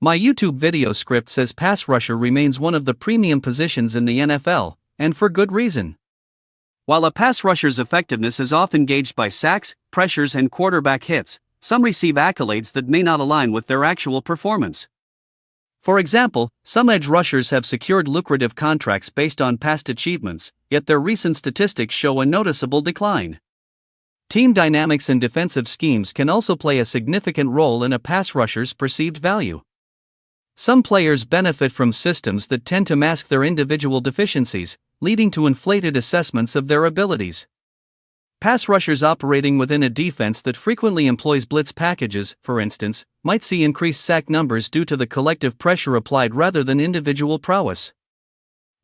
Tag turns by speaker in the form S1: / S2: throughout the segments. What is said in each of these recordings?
S1: My YouTube video script says pass rusher remains one of the premium positions in the NFL, and for good reason. While a pass rusher's effectiveness is often gauged by sacks, pressures, and quarterback hits, some receive accolades that may not align with their actual performance. For example, some edge rushers have secured lucrative contracts based on past achievements, yet their recent statistics show a noticeable decline. Team dynamics and defensive schemes can also play a significant role in a pass rusher's perceived value. Some players benefit from systems that tend to mask their individual deficiencies, leading to inflated assessments of their abilities. Pass rushers operating within a defense that frequently employs blitz packages, for instance, might see increased sack numbers due to the collective pressure applied rather than individual prowess.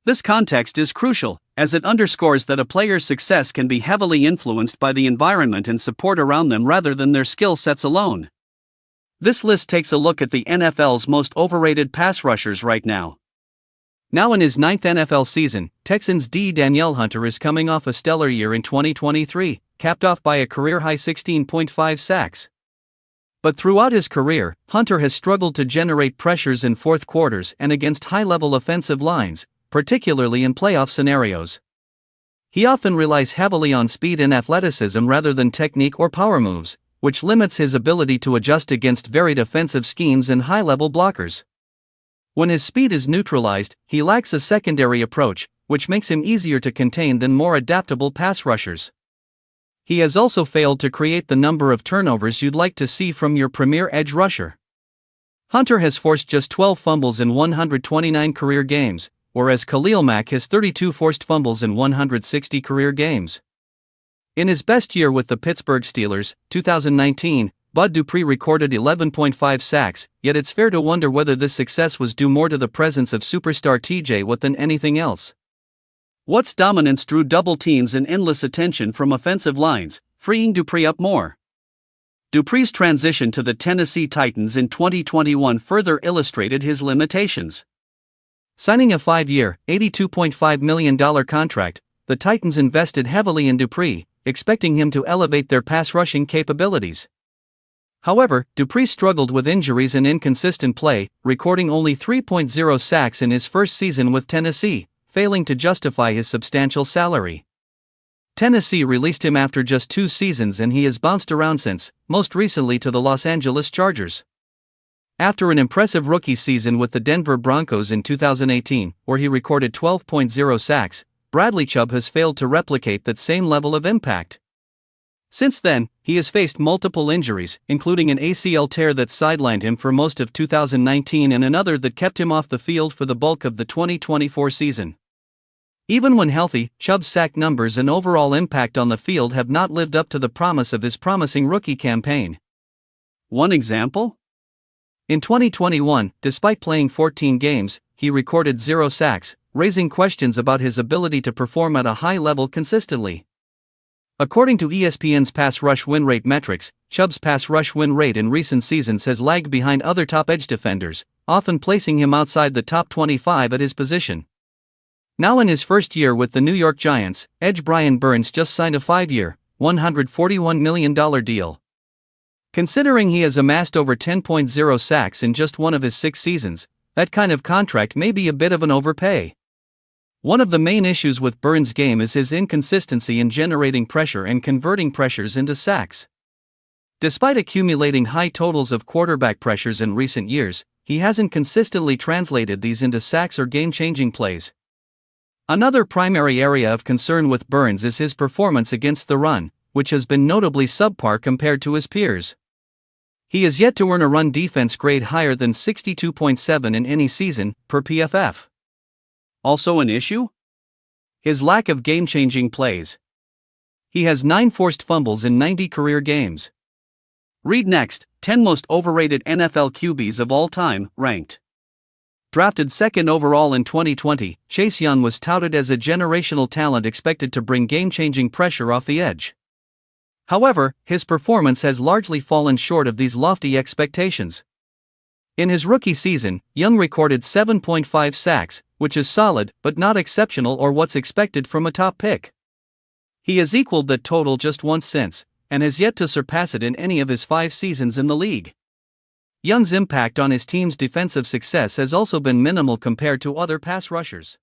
S1: This context is crucial, as it underscores that a player's success can be heavily influenced by the environment and support around them rather than their skill sets alone. This list takes a look at the NFL's most overrated pass rushers right now. Now in his 9th NFL season, Texans' Danielle Hunter is coming off a stellar year in 2023, capped off by a career-high 16.5 sacks. But throughout his career, Hunter has struggled to generate pressures in fourth quarters and against high-level offensive lines, particularly in playoff scenarios. He often relies heavily on speed and athleticism rather than technique or power moves, which limits his ability to adjust against varied offensive schemes and high-level blockers. When his speed is neutralized, he lacks a secondary approach, which makes him easier to contain than more adaptable pass rushers. He has also failed to create the number of turnovers you'd like to see from your premier edge rusher. Hunter has forced just 12 fumbles in 129 career games, whereas Khalil Mack has 32 forced fumbles in 160 career games. In his best year with the Pittsburgh Steelers, 2019, Dupree recorded 11.5 sacks, yet it's fair to wonder whether this success was due more to the presence of superstar TJ Watt than anything else. Watt's dominance drew double teams and endless attention from offensive lines, freeing Dupree up more. Dupree's transition to the Tennessee Titans in 2021 further illustrated his limitations. Signing a 5-year, $82.5 million contract, the Titans invested heavily in Dupree, expecting him to elevate their pass rushing capabilities. However, Dupree struggled with injuries and inconsistent play, recording only 3.0 sacks in his first season with Tennessee, failing to justify his substantial salary. Tennessee released him after just 2 seasons and he has bounced around since, most recently to the Los Angeles Chargers. After an impressive rookie season with the Denver Broncos in 2018, where he recorded 12.0 sacks, Bradley Chubb has failed to replicate that same level of impact. Since then, he has faced multiple injuries, including an ACL tear that sidelined him for most of 2019 and another that kept him off the field for the bulk of the 2024 season. Even when healthy, Chubb's sack numbers and overall impact on the field have not lived up to the promise of his promising rookie campaign. One example? In 2021, despite playing 14 games, he recorded 0 sacks, raising questions about his ability to perform at a high level consistently. According to ESPN's pass rush win rate metrics, Chubb's pass rush win rate in recent seasons has lagged behind other top edge defenders, often placing him outside the top 25 at his position. Now in his first year with the New York Giants, edge Brian Burns just signed a 5-year, $141 million deal. Considering he has amassed over 10.0 sacks in just one of his 6 seasons, that kind of contract may be a bit of an overpay. One of the main issues with Burns' game is his inconsistency in generating pressure and converting pressures into sacks. Despite accumulating high totals of quarterback pressures in recent years, he hasn't consistently translated these into sacks or game-changing plays. Another primary area of concern with Burns is his performance against the run, which has been notably subpar compared to his peers. He has yet to earn a run defense grade higher than 62.7 in any season, per PFF. Also an issue? His lack of game-changing plays. He has 9 forced fumbles in 90 career games. Read next, 10 most overrated NFL QBs of all time, ranked. Drafted 2nd overall in 2020, Chase Young was touted as a generational talent expected to bring game-changing pressure off the edge. However, his performance has largely fallen short of these lofty expectations. In his rookie season, Young recorded 7.5 sacks, which is solid but not exceptional or what's expected from a top pick. He has equaled that total just once since, and has yet to surpass it in any of his 5 seasons in the league. Young's impact on his team's defensive success has also been minimal compared to other pass rushers.